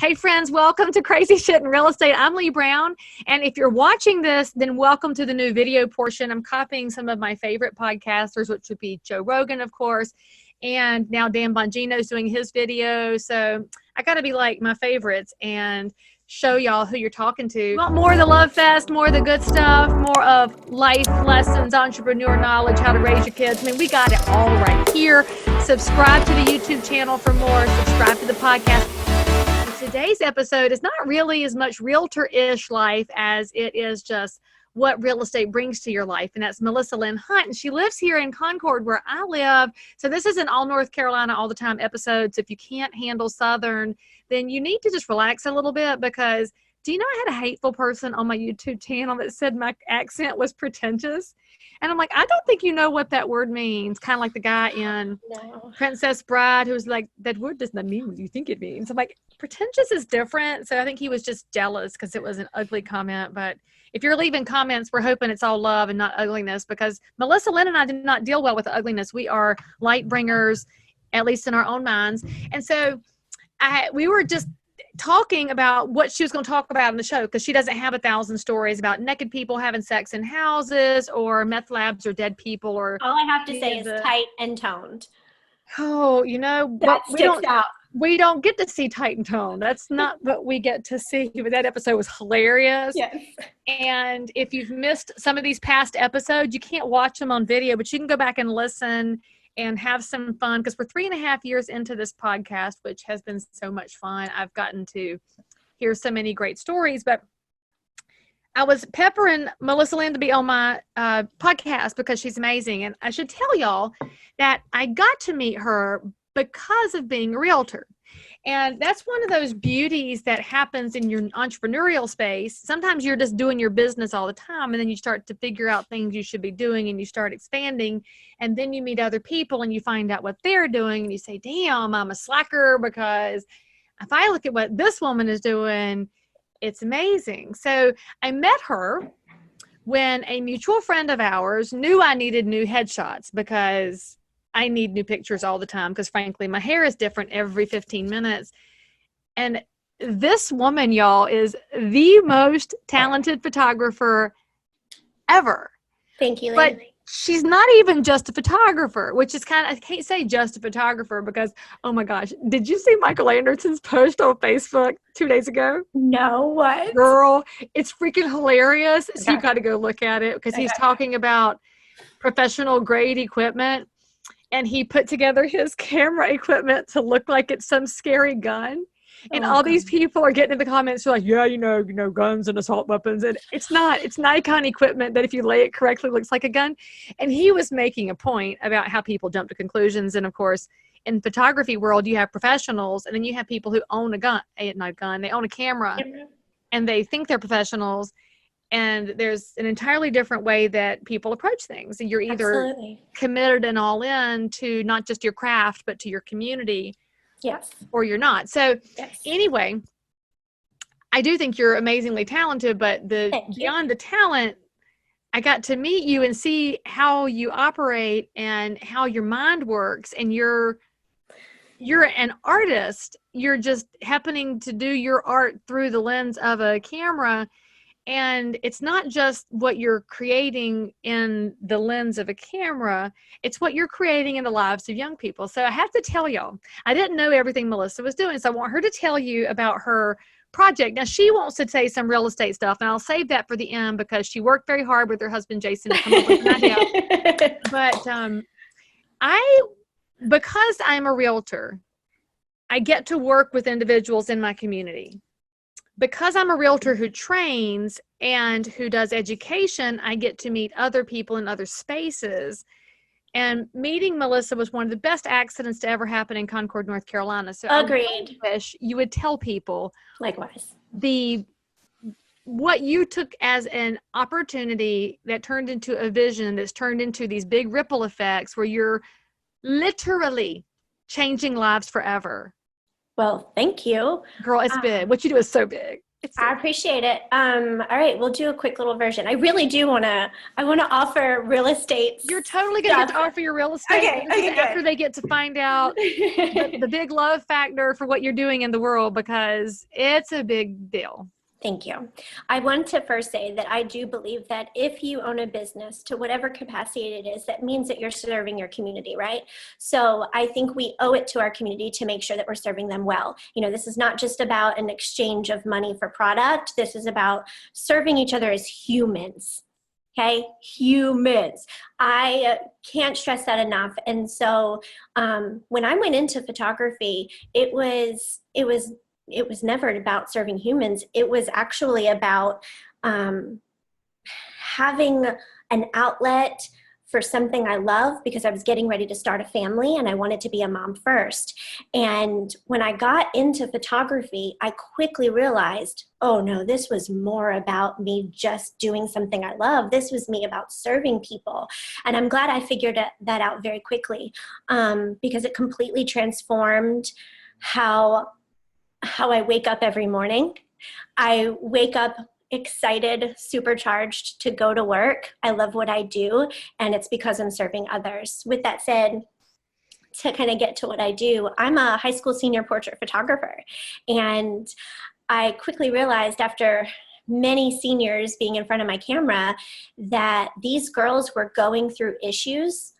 Hey friends, welcome to Crazy Shit in Real Estate. I'm Leigh Brown. And if you're watching this, then welcome to the new video portion. I'm copying some of my favorite podcasters, which would be Joe Rogan, of course. And now Dan Bongino's doing his video. So I got to be like my favorites and show y'all who you're talking to. Want more of the love fest, more of the good stuff, more of life lessons, entrepreneur knowledge, how to raise your kids. I mean, we got it all right here. Subscribe to the YouTube channel for more. Subscribe to the podcast. Today's episode is not really as much realtor-ish life as it is just what real estate brings to your life. And that's Melissa Lynn Hunt. And she lives here in Concord where I live. So this is an all North Carolina all the time episode. So if you can't handle Southern, then you need to just relax a little bit, because do you know I had a hateful person on my YouTube channel that said my accent was pretentious? And I'm like, I don't think you know what that word means. Kind of like the guy in Princess Bride who was like, that word does not mean what you think it means. I'm like, pretentious is different. So I think he was just jealous because it was an ugly comment. But if you're leaving comments, we're hoping it's all love and not ugliness, because Melissa Lynn and I did not deal well with the ugliness. We are light bringers, at least in our own minds. And so we were just talking about what she was going to talk about in the show, because she doesn't have 1,000 stories about naked people having sex in houses or meth labs or dead people. Or all I have to say is tight and toned. Oh, you know, that sticks out. We don't get to see tight and toned. That's not what we get to see. But that episode was hilarious. Yes. And if you've missed some of these past episodes, you can't watch them on video, but you can go back and listen and have some fun, because we're 3.5 years into this podcast, which has been so much fun. I've gotten to hear so many great stories, but I was peppering Melissa Lynn to be on my podcast because she's amazing. And I should tell y'all that I got to meet her because of being a realtor. And that's one of those beauties that happens in your entrepreneurial space. Sometimes you're just doing your business all the time, and then you start to figure out things you should be doing, and you start expanding, and then you meet other people and you find out what they're doing, and you say, damn, I'm a slacker, because if I look at what this woman is doing, it's amazing. So I met her when a mutual friend of ours knew I needed new headshots, because I need new pictures all the time, because frankly, my hair is different every 15 minutes. And this woman, y'all, is the most talented photographer ever. Thank you, But Leigh. she's not even just a photographer, which is kind of, I can't say just a photographer, because, oh my gosh, did you see Michael Anderson's post on Facebook 2 days ago? No, what? Girl, it's freaking hilarious. Okay. So you got to go look at it, because he's talking about professional grade equipment. And he put together his camera equipment to look like it's some scary gun. And all these people are getting in the comments like, yeah, you know, guns and assault weapons. And it's not. It's Nikon equipment that if you lay it correctly looks like a gun. And he was making a point about how people jump to conclusions. And of course, in photography world, you have professionals, and then you have people who own a gun, not a gun, they own a camera, and they think they're professionals. And there's an entirely different way that people approach things. And you're either committed and all in to not just your craft, but to your community. Yes. Or you're not. So anyway, I do think you're amazingly talented, but beyond the talent, I got to meet you and see how you operate and how your mind works. And you're an artist. You're just happening to do your art through the lens of a camera. And it's not just what you're creating in the lens of a camera, it's what you're creating in the lives of young people. So I have to tell y'all, I didn't know everything Melissa was doing. So I want her to tell you about her project. Now, she wants to say some real estate stuff, and I'll save that for the end, because she worked very hard with her husband, Jason, to come up with an idea. But because I'm a realtor, I get to work with individuals in my community. Because I'm a realtor who trains and who does education, I get to meet other people in other spaces. And meeting Melissa was one of the best accidents to ever happen in Concord, North Carolina. So agreed. I wish you would tell people likewise what you took as an opportunity that turned into a vision, that's turned into these big ripple effects where you're literally changing lives forever. Well, thank you. Girl, it's big. What you do is so big. I appreciate it. All right, we'll do a quick little version. I really do I want to offer real estate. You're totally going to get to offer your real estate. Okay, This is after good. they get to find out the big love factor for what you're doing in the world, because it's a big deal. Thank you. I want to first say that I do believe that if you own a business to whatever capacity it is, that means that you're serving your community, right? So I think we owe it to our community to make sure that we're serving them well. You know, this is not just about an exchange of money for product. This is about serving each other as humans. Okay, humans. I can't stress that enough. And so when I went into photography, it was never about serving humans. It was actually about having an outlet for something I love, because I was getting ready to start a family and I wanted to be a mom first. And when I got into photography, I quickly realized, oh no, this was more about me just doing something I love. This was me about serving people. And I'm glad I figured that out very quickly, because it completely transformed how I wake up every morning. I wake up excited, supercharged to go to work. I love what I do, and it's because I'm serving others. With that said, to kind of get to what I do, I'm a high school senior portrait photographer. And I quickly realized after many seniors being in front of my camera that these girls were going through issues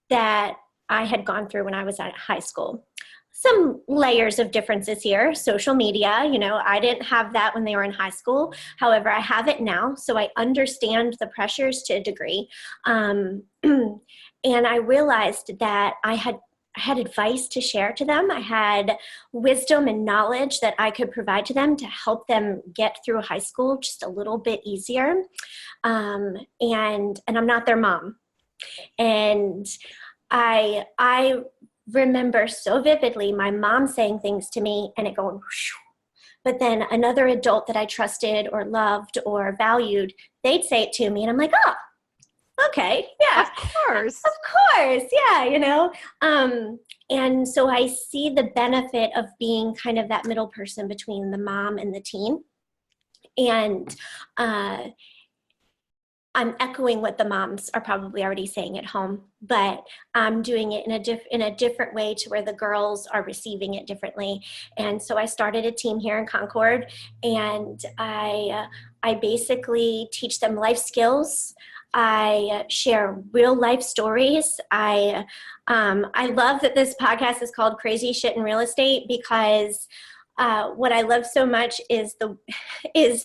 that I had gone through when I was at high school. Some layers of differences here. Social media, you know, I didn't have that when they were in high school. However, I have it now, so I understand the pressures to a degree. And I realized that I had advice to share to them. I had wisdom and knowledge that I could provide to them to help them get through high school just a little bit easier. And I'm not their mom. And I remember so vividly my mom saying things to me and it going whoosh. But then another adult that I trusted or loved or valued, they'd say it to me and I'm like, oh, okay, yeah. Of course, yeah, you know. And so I see the benefit of being kind of that middle person between the mom and the teen. And I'm echoing what the moms are probably already saying at home, but I'm doing it in a different way to where the girls are receiving it differently. And so I started a team here in Concord, and I basically teach them life skills. I share real life stories. I love that this podcast is called Crazy Shit in Real Estate, because what I love so much is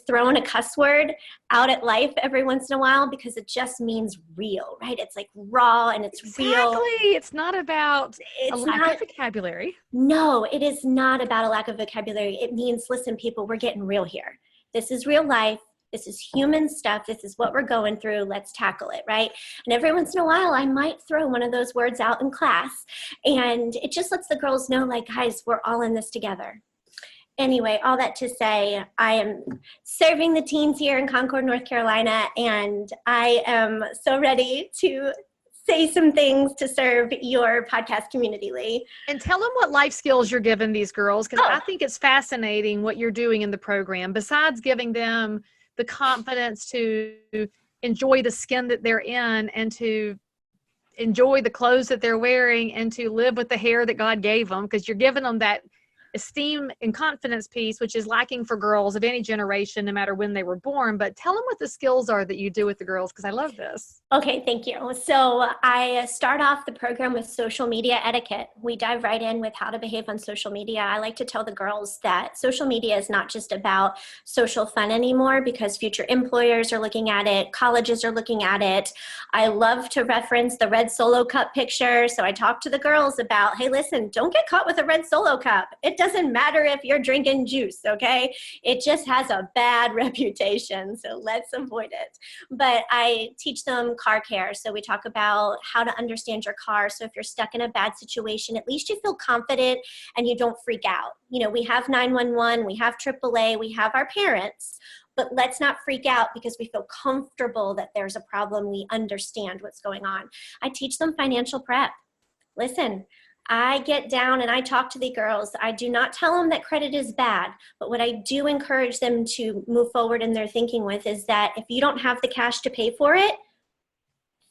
throwing a cuss word out at life every once in a while, because it just means real, right? It's like raw and it's real. Exactly. It's not about a lack of vocabulary. No, it is not about a lack of vocabulary. It means, listen, people, we're getting real here. This is real life. This is human stuff. This is what we're going through. Let's tackle it, right? And every once in a while, I might throw one of those words out in class, and it just lets the girls know, like, guys, we're all in this together. Anyway, all that to say, I am serving the teens here in Concord, North Carolina, and I am so ready to say some things to serve your podcast community, Leigh. And tell them what life skills you're giving these girls, because I think it's fascinating what you're doing in the program. Besides giving them the confidence to enjoy the skin that they're in and to enjoy the clothes that they're wearing and to live with the hair that God gave them, because you're giving them that esteem and confidence piece, which is lacking for girls of any generation, no matter when they were born. But tell them what the skills are that you do with the girls, because I love this. Okay, thank you. So I start off the program with social media etiquette. We dive right in with how to behave on social media. I like to tell the girls that social media is not just about social fun anymore, because future employers are looking at it, colleges are looking at it. I love to reference the red Solo cup picture. So I talk to the girls about, hey, listen, don't get caught with a red Solo cup. It doesn't matter if you're drinking juice, okay? It just has a bad reputation, so let's avoid it. But I teach them car care. So we talk about how to understand your car. So if you're stuck in a bad situation, at least you feel confident and you don't freak out. You know, we have 911, we have AAA, we have our parents, but let's not freak out because we feel comfortable that there's a problem. We understand what's going on. I teach them financial prep. Listen, I get down and I talk to the girls. I do not tell them that credit is bad, but what I do encourage them to move forward in their thinking with is that if you don't have the cash to pay for it,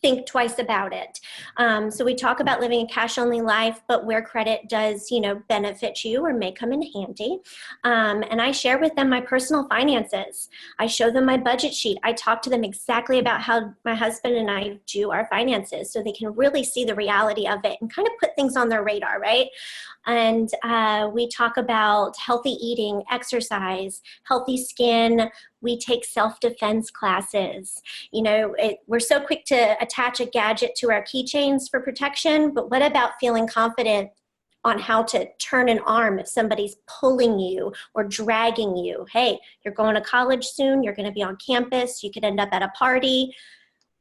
think twice about it. So we talk about living a cash-only life, but where credit does, benefit you or may come in handy. And I share with them my personal finances. I show them my budget sheet. I talk to them exactly about how my husband and I do our finances so they can really see the reality of it and kind of put things on their radar, right? And we talk about healthy eating, exercise, healthy skin. We take self-defense classes. We're so quick to attach a gadget to our keychains for protection, but what about feeling confident on how to turn an arm if somebody's pulling you or dragging you? Hey, you're going to college soon. You're going to be on campus. You could end up at a party.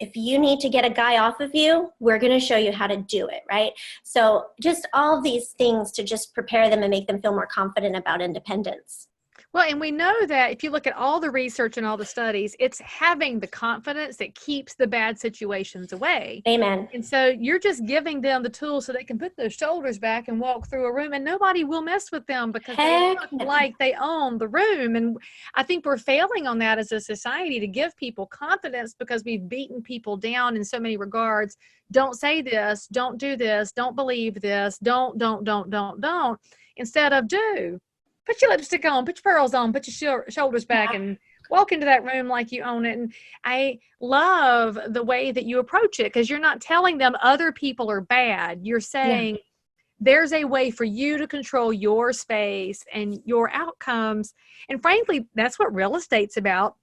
If you need to get a guy off of you, we're going to show you how to do it, right? So just all these things to just prepare them and make them feel more confident about independence. Well, and we know that if you look at all the research and all the studies, it's having the confidence that keeps the bad situations away. Amen. And so you're just giving them the tools so they can put those shoulders back and walk through a room, and nobody will mess with them because they look like they own the room. And I think we're failing on that as a society, to give people confidence because we've beaten people down in so many regards. Don't say this, don't do this, don't believe this, don't, instead of do. Put your lipstick on, put your pearls on, put your shoulders back, and walk into that room like you own it. And I love the way that you approach it, because you're not telling them other people are bad. You're saying there's a way for you to control your space and your outcomes. And frankly, that's what real estate's about.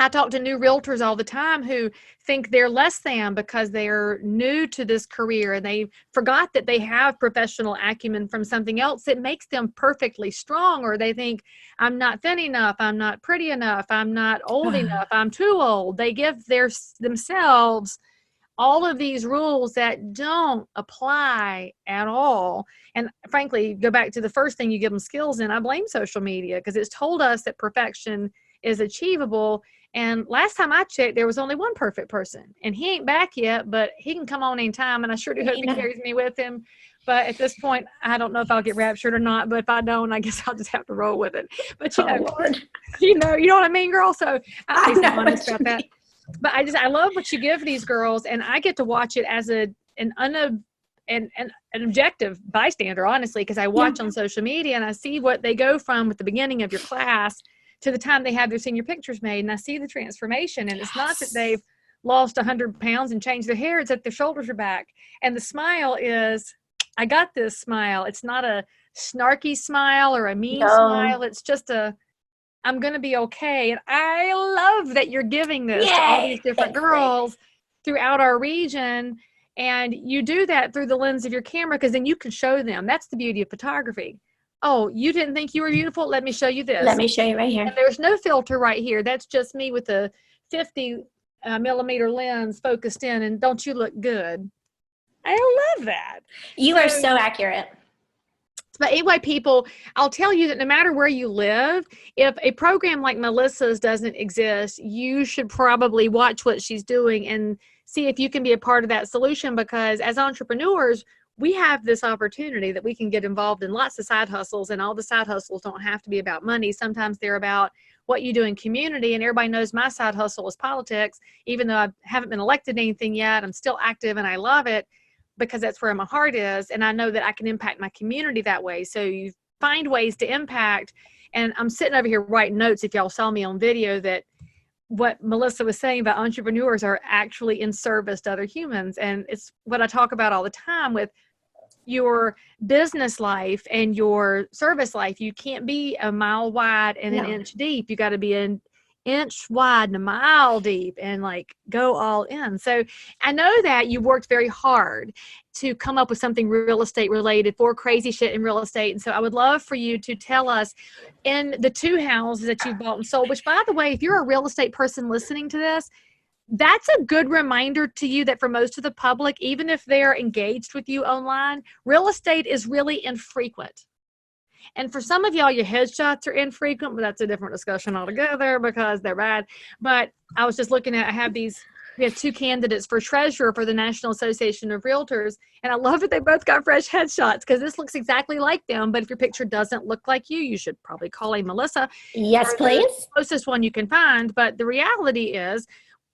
I talk to new realtors all the time who think they're less than because they're new to this career and they forgot that they have professional acumen from something else that makes them perfectly strong, or they think I'm not thin enough, I'm not pretty enough, I'm not old enough, I'm too old. They give themselves all of these rules that don't apply at all. And frankly, go back to the first thing you give them skills in. I blame social media because it's told us that perfection is achievable. And last time I checked, there was only one perfect person, and he ain't back yet, but he can come on anytime. And I sure do hope he carries me with him. But at this point, I don't know if I'll get raptured or not, but if I don't, I guess I'll just have to roll with it. But you know what I mean, girl? So I'm honest about that. But I love what you give these girls, and I get to watch it as an objective bystander, honestly, because I watch on social media and I see what they go from at the beginning of your class to the time they have their senior pictures made, and I see the transformation. And it's not that they've lost 100 pounds and changed their hair, it's that their shoulders are back. And the smile is, I got this smile. It's not a snarky smile or a mean smile. It's just I'm going to be okay. And I love that you're giving this to all these different girls throughout our region. And you do that through the lens of your camera, because then you can show them. That's the beauty of photography. Oh, you didn't think you were beautiful? Let me show you this. Let me show you right here. And there's no filter right here. That's just me with a 50 millimeter lens focused in. And don't you look good? I love that. You are so accurate. But anyway, people, I'll tell you that no matter where you live, if a program like Melissa's doesn't exist, you should probably watch what she's doing and see if you can be a part of that solution, because as entrepreneurs, we have this opportunity that we can get involved in lots of side hustles, and all the side hustles don't have to be about money. Sometimes they're about what you do in community, and everybody knows my side hustle is politics. Even though I haven't been elected to anything yet, I'm still active and I love it because that's where my heart is. And I know that I can impact my community that way. So you find ways to impact. And I'm sitting over here writing notes, if y'all saw me on video, that what Melissa was saying about entrepreneurs are actually in service to other humans. And it's what I talk about all the time with your business life and your service life. You can't be a mile wide and an inch deep. You got to be an inch wide and a mile deep and like go all in. So I know that you worked very hard to come up with something real estate related for crazy shit in real estate. And so I would love for you to tell us, in the 2 houses that you've bought and sold, which by the way, if you're a real estate person listening to this, that's a good reminder to you that for most of the public, even if they're engaged with you online, real estate is really infrequent. And for some of y'all, your headshots are infrequent, but that's a different discussion altogether because they're bad. But I was just looking at, I have these We have two candidates for treasurer for the National Association of Realtors. And I love that they both got fresh headshots because this looks exactly like them. But if your picture doesn't look like you should probably call a Melissa. Yes, please. The closest one you can find. But the reality is,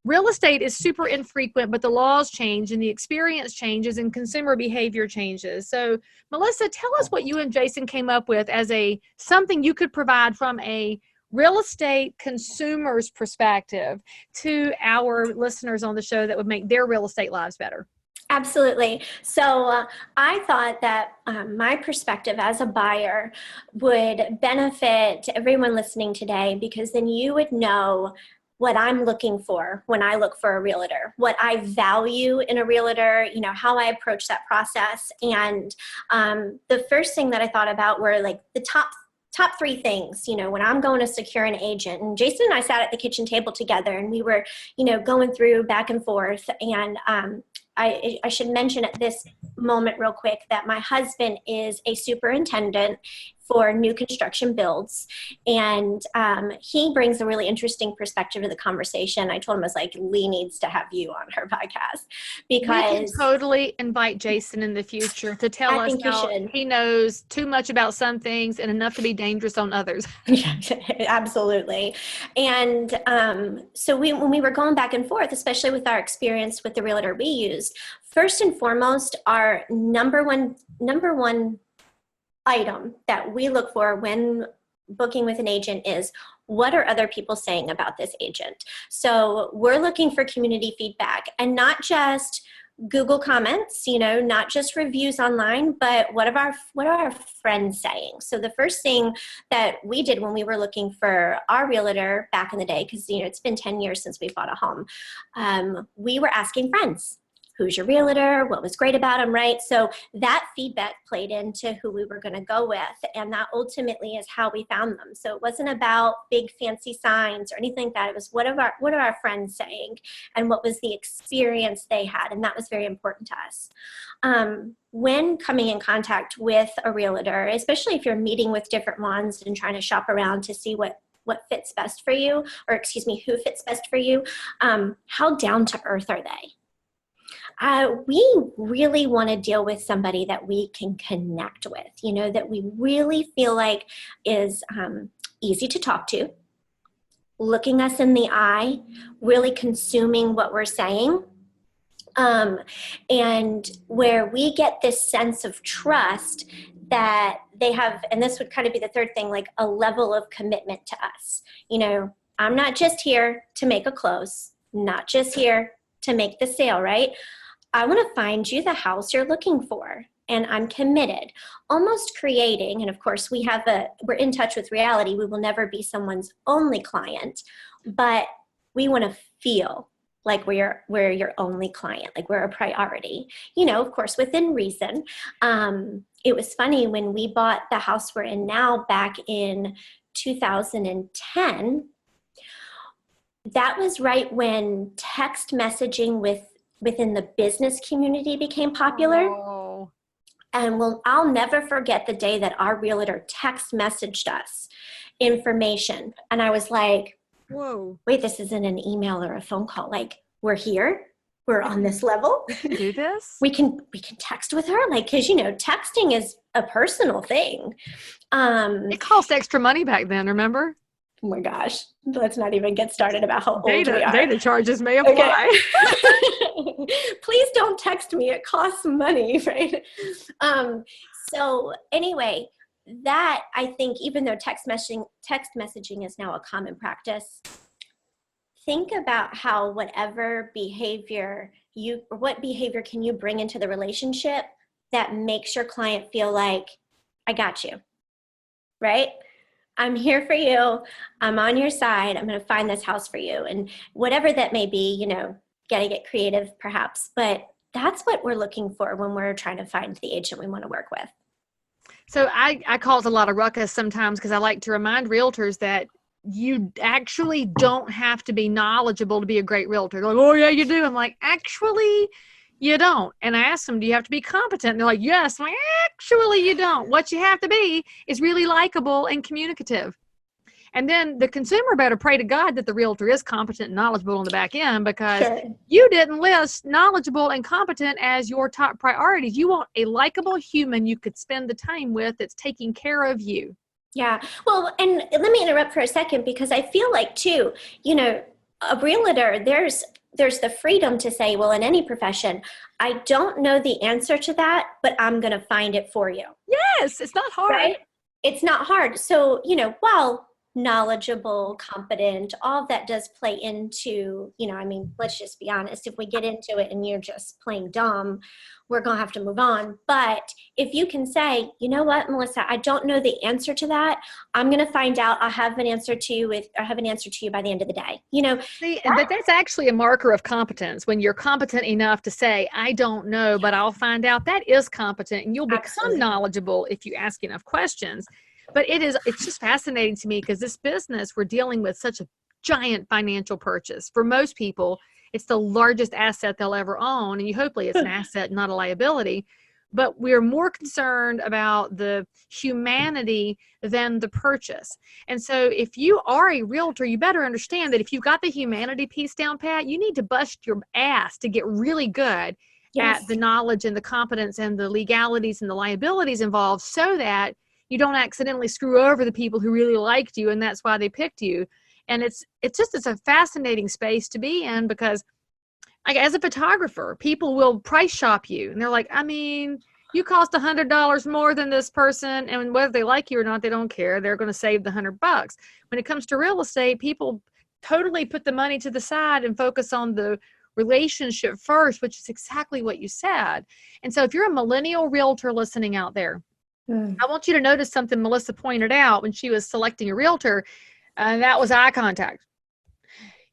real estate is super infrequent, but the laws change and the experience changes and consumer behavior changes. So Melissa, tell us what you and Jason came up with as something you could provide from a real estate consumer's perspective to our listeners on the show that would make their real estate lives better. Absolutely. So I thought that my perspective as a buyer would benefit everyone listening today, because then you would know what I'm looking for when I look for a realtor, what I value in a realtor, how I approach that process. And the first thing that I thought about were like the top three things, when I'm going to secure an agent. And Jason and I sat at the kitchen table together and we were, going through back and forth. And I should mention at this moment real quick that my husband is a superintendent for new construction builds. And he brings a really interesting perspective to the conversation. I told him, I was like, Leigh needs to have you on her podcast, because we can totally invite Jason in the future to tell us how he knows too much about some things and enough to be dangerous on others. Absolutely. And so when we were going back and forth, especially with our experience with the realtor we used, first and foremost, our number one item that we look for when booking with an agent is, what are other people saying about this agent? So we're looking for community feedback, and not just Google comments, not just reviews online, but what are our friends saying? So the first thing that we did when we were looking for our realtor back in the day, because it's been 10 years since we bought a home, we were asking friends. Who's your realtor? What was great about them, right? So that feedback played into who we were going to go with, and that ultimately is how we found them. So it wasn't about big fancy signs or anything like that. It was what are our friends saying, and what was the experience they had, and that was very important to us. When coming in contact with a realtor, especially if you're meeting with different ones and trying to shop around to see what fits best for you, or excuse me, who fits best for you, how down to earth are they? We really want to deal with somebody that we can connect with, that we really feel like is easy to talk to, looking us in the eye, really consuming what we're saying, and where we get this sense of trust that they have, and this would kind of be the third thing, like a level of commitment to us. I'm not just here to make a close, not just here to make the sale, right? I want to find you the house you're looking for, and I'm committed, almost creating, and of course we're in touch with reality. We will never be someone's only client, but we want to feel like we're your only client, like we're a priority, of course, within reason. It was funny when we bought the house we're in now back in 2010, that was right when text messaging within the business community became popular. Oh. And I'll never forget the day that our realtor text messaged us information. And I was like, whoa, wait, this isn't an email or a phone call. Like, we're here. We're on this level. We can do this. We can text with her. Like, cause texting is a personal thing. It cost extra money back then, remember? Oh my gosh, let's not even get started about how old we are. Data charges may apply. Okay. Please don't text me. It costs money, right? So anyway, that I think, even though text messaging is now a common practice, think about how what behavior can you bring into the relationship that makes your client feel like, I got you, right? I'm here for you. I'm on your side. I'm going to find this house for you. And whatever that may be, got to get creative perhaps, but that's what we're looking for when we're trying to find the agent we want to work with. So I cause a lot of ruckus sometimes because I like to remind realtors that you actually don't have to be knowledgeable to be a great realtor. They're like, oh yeah, you do. I'm like, actually, you don't. And I asked them, do you have to be competent? And they're like, yes. I'm like, actually, you don't. What you have to be is really likable and communicative. And then the consumer better pray to God that the realtor is competent and knowledgeable on the back end, because Sure. you didn't list knowledgeable and competent as your top priorities. You want a likable human you could spend the time with that's taking care of you. Yeah. Well, and let me interrupt for a second, because I feel like too, you know, a realtor, there's the freedom to say, well, in any profession, I don't know the answer to that, but I'm going to find it for you. Yes, it's not hard. Right? It's not hard. So, you know, while knowledgeable, competent, all of that does play into, you know, I mean, let's just be honest. If we get into it and you're just plain dumb, we're going to have to move on. But if you can say, you know what, Melissa, I don't know the answer to that. I'm going to find out. I'll have an answer to you by the end of the day. You know, See, but that's actually a marker of competence. When you're competent enough to say, I don't know, but I'll find out, that is competent, and you'll become Absolutely. knowledgeable if you ask enough questions. But it's just fascinating to me, because this business, we're dealing with such a giant financial purchase. For most people, it's the largest asset they'll ever own. And hopefully it's an asset, not a liability. But we're more concerned about the humanity than the purchase. And so if you are a realtor, you better understand that if you've got the humanity piece down pat, you need to bust your ass to get really good Yes. at the knowledge and the competence and the legalities and the liabilities involved, so that you don't accidentally screw over the people who really liked you, and that's why they picked you. And it's a fascinating space to be in, because like, as a photographer, people will price shop you, and they're like, I mean, you cost $100 more than this person, and whether they like you or not, they don't care. They're going to save the $100. When it comes to real estate, people totally put the money to the side and focus on the relationship first, which is exactly what you said. And so if you're a millennial realtor listening out there, I want you to notice something Melissa pointed out when she was selecting a realtor, and that was eye contact.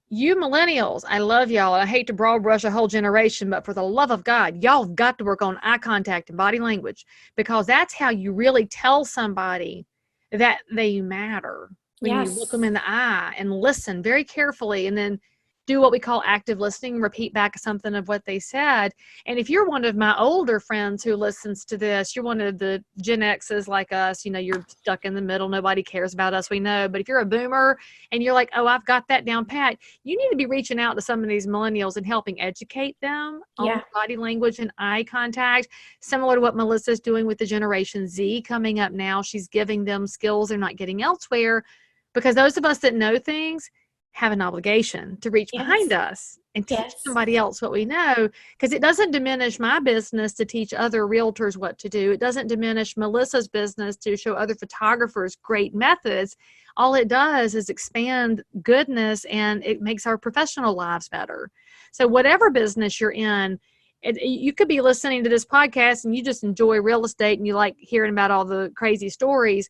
You millennials, I love y'all. I hate to broad brush a whole generation, but for the love of God, y'all have got to work on eye contact and body language, because that's how you really tell somebody that they matter. When you look them in the eye and listen very carefully, and then do what we call active listening, repeat back something of what they said. And if you're one of my older friends who listens to this, you're one of the Gen X's like us, you know, you're stuck in the middle. Nobody cares about us, we know. But if you're a boomer and you're like, oh, I've got that down pat, you need to be reaching out to some of these millennials and helping educate them on body language and eye contact, similar to what Melissa's doing with the Generation Z coming up now. She's giving them skills they're not getting elsewhere, because those of us that know things have an obligation to reach behind us and teach somebody else what we know, because it doesn't diminish my business to teach other realtors what to do. It doesn't diminish Melissa's business to show other photographers great methods. All it does is expand goodness, and it makes our professional lives better. So whatever business you're in, you could be listening to this podcast and you just enjoy real estate and you like hearing about all the crazy stories.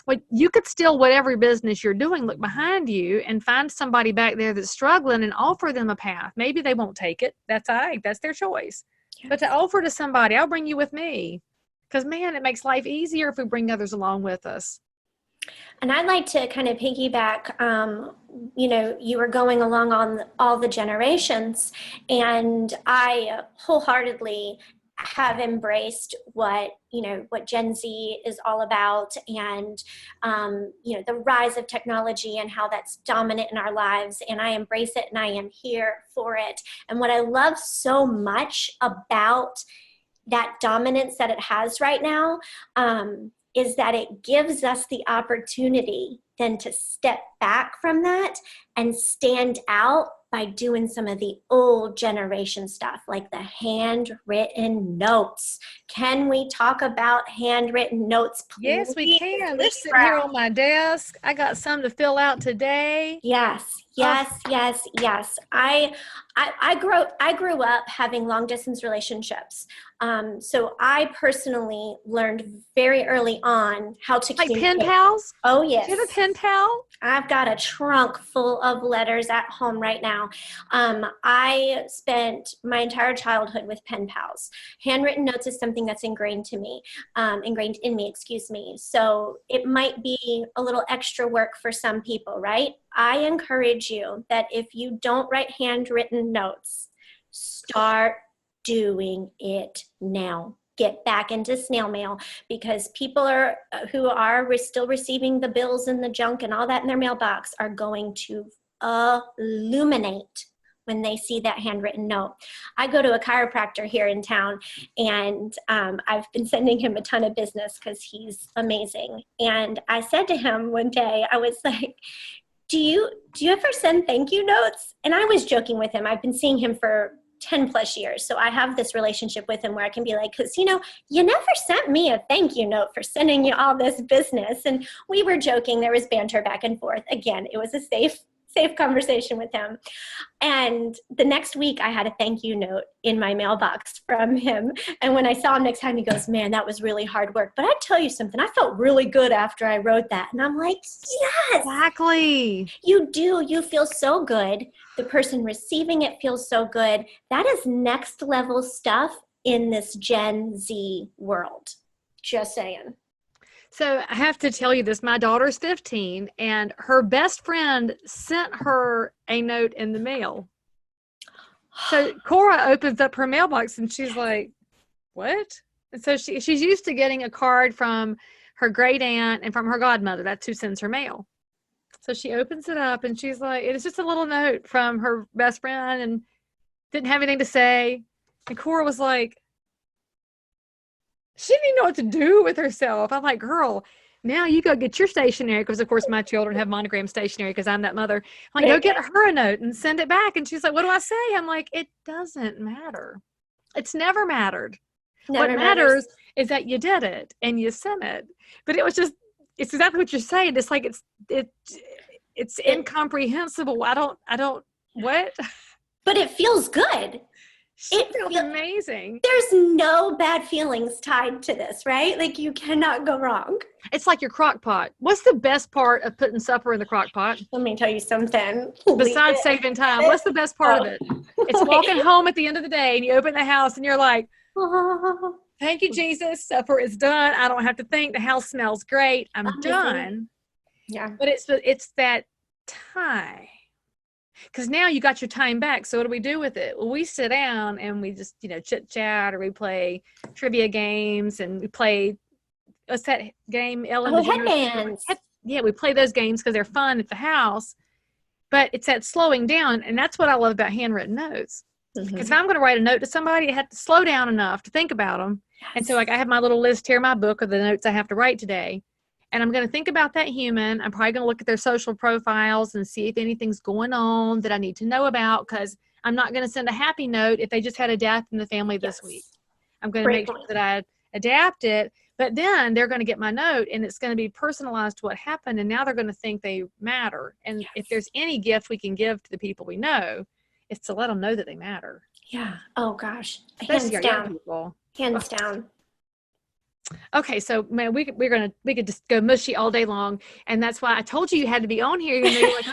Well, you could still, whatever business you're doing, look behind you and find somebody back there that's struggling and offer them a path. Maybe they won't take it. That's all right. That's their choice. Yes. But to offer to somebody, I'll bring you with me. Because, man, it makes life easier if we bring others along with us. And I'd like to kind of piggyback, you know, you were going along on all the generations, and I wholeheartedly have embraced what Gen Z is all about, and you know, the rise of technology and how that's dominant in our lives, and I embrace it and I am here for it. And what I love so much about that dominance that it has right now is that it gives us the opportunity then to step back from that and stand out by doing some of the old generation stuff, like the handwritten notes. Can we talk about handwritten notes, please? Yes, we can. They're sitting here on my desk. I got some to fill out today. Yes. I grew up having long distance relationships. So I personally learned very early on how to communicate. Like pen pals? Oh, yes. Do you have a pen pal? I've got a trunk full of letters at home right now. I spent my entire childhood with pen pals. Handwritten notes is something that's ingrained in me, excuse me. So it might be a little extra work for some people, right? I encourage you that if you don't write handwritten notes, start doing it now. get back into snail mail, because people who are still receiving the bills and the junk and all that in their mailbox are going to illuminate when they see that handwritten note. I go to a chiropractor here in town, and I've been sending him a ton of business because he's amazing. And I said to him one day, I was like, do you ever send thank you notes? And I was joking with him. I've been seeing him for 10 plus years. So I have this relationship with him where I can be like, because, you never sent me a thank you note for sending you all this business. And we were joking. There was banter back and forth. Again, it was a safe conversation with him. And the next week I had a thank you note in my mailbox from him. And when I saw him next time, he goes, man, that was really hard work. But I tell you something, I felt really good after I wrote that. And I'm like, yes, Exactly. you do. You feel so good. The person receiving it feels so good. That is next level stuff in this Gen Z world. Just saying. So I have to tell you this, my daughter's 15 and her best friend sent her a note in the mail. So Cora opens up her mailbox and she's like, what? And so she's used to getting a card from her great aunt and from her godmother. That's who sends her mail. So she opens it up and she's like, it's just a little note from her best friend and didn't have anything to say. And Cora was like, she didn't even know what to do with herself. I'm like, girl, now you go get your stationery, because of course my children have monogram stationery because I'm that mother. I'm like, go get her a note and send it back. And she's like, what do I say? I'm like, it doesn't matter. It's never mattered. What matters is that you did it and you sent it. But it was just, it's exactly what you're saying. It's like, it's incomprehensible. I don't, what? But it feels good. It feels amazing. There's no bad feelings tied to this, right? Like, you cannot go wrong. It's like your crock pot. What's the best part of putting supper in the crock pot? Let me tell you something. Besides saving time, what's the best part of it? It's walking home at the end of the day and you open the house and you're like, oh, thank you, Jesus. Supper is done. I don't have to think. The house smells great. I'm done. Yeah. But it's that time. Because now you got your time back. So what do we do with it? Well, we sit down and we just, chit chat, or we play trivia games, and we play, what's that game? Headbands. Yeah, we play those games because they're fun at the house. But it's that slowing down. And that's what I love about handwritten notes. Because if I'm going to write a note to somebody, I have to slow down enough to think about them. Yes. And so, like, I have my little list here in my book of the notes I have to write today. And I'm going to think about that human. I'm probably going to look at their social profiles and see if anything's going on that I need to know about, because I'm not going to send a happy note if they just had a death in the family this week. I'm going to make sure that I adapt it. But then they're going to get my note, and it's going to be personalized to what happened. And now they're going to think they matter. And if there's any gift we can give to the people we know, it's to let them know that they matter. Yeah. Oh, gosh. Especially Hands down. People. Hands down. Okay, so man, we could just go mushy all day long, and that's why I told you had to be on here. Even though you're like,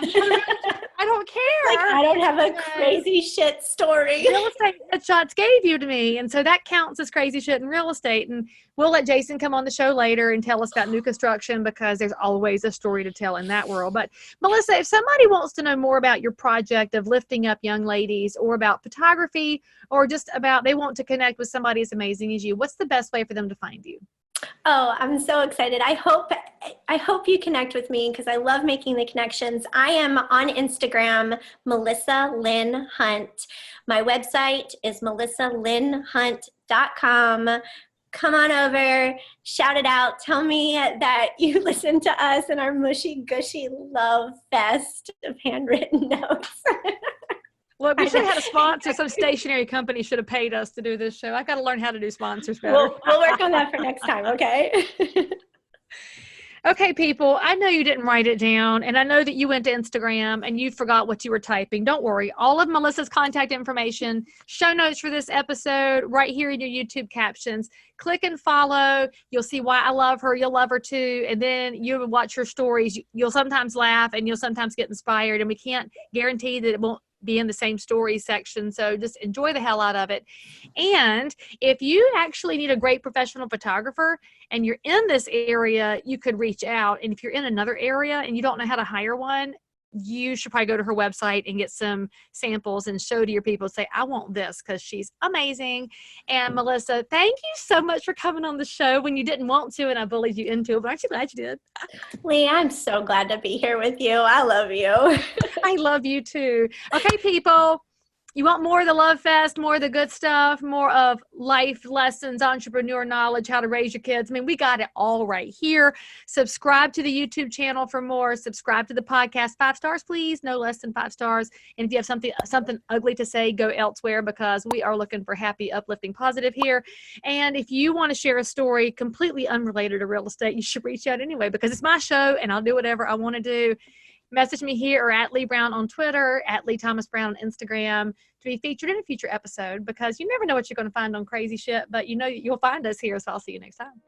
I don't care. Like, I don't have a crazy shit story. Real estate headshots gave you to me, and so that counts as crazy shit in real estate. And we'll let Jason come on the show later and tell us about new construction, because there's always a story to tell in that world. But Melissa, if somebody wants to know more about your project of lifting up young ladies, or about photography, or just about they want to connect with somebody as amazing as you, what's the best way for them to find you? Oh, I'm so excited. I hope you connect with me, because I love making the connections. I am on Instagram, Melissa Lynn Hunt. My website is melissalynhunt.com. Come on over, shout it out, tell me that you listen to us and our mushy gushy love fest of handwritten notes. Look, we should have had a sponsor. Some stationery company should have paid us to do this show. I've got to learn how to do sponsors better. We'll work on that for next time, okay? Okay, people, I know you didn't write it down, and I know that you went to Instagram and you forgot what you were typing. Don't worry. All of Melissa's contact information, show notes for this episode, right here in your YouTube captions. Click and follow. You'll see why I love her. You'll love her too. And then you'll watch her stories. You'll sometimes laugh and you'll sometimes get inspired, and we can't guarantee that it won't be in the same story section. So just enjoy the hell out of it. And if you actually need a great professional photographer and you're in this area, you could reach out. And if you're in another area and you don't know how to hire one, you should probably go to her website and get some samples and show to your people, say, I want this, because she's amazing. And Melissa, thank you so much for coming on the show when you didn't want to, and I bullied you into it, but aren't you glad you did? Leigh, I'm so glad to be here with you. I love you. I love you too. Okay, people. You want more of the Love Fest, more of the good stuff, more of life lessons, entrepreneur knowledge, how to raise your kids. I mean, we got it all right here. Subscribe to the YouTube channel for more. Subscribe to the podcast. 5 stars, please. No less than 5 stars. And if you have something ugly to say, go elsewhere, because we are looking for happy, uplifting, positive here. And if you want to share a story completely unrelated to real estate, you should reach out anyway, because it's my show and I'll do whatever I want to do. Message me here or at Leigh Brown on Twitter, at Leigh Thomas Brown on Instagram, to be featured in a future episode, because you never know what you're going to find on crazy shit, but you know you'll find us here. So I'll see you next time.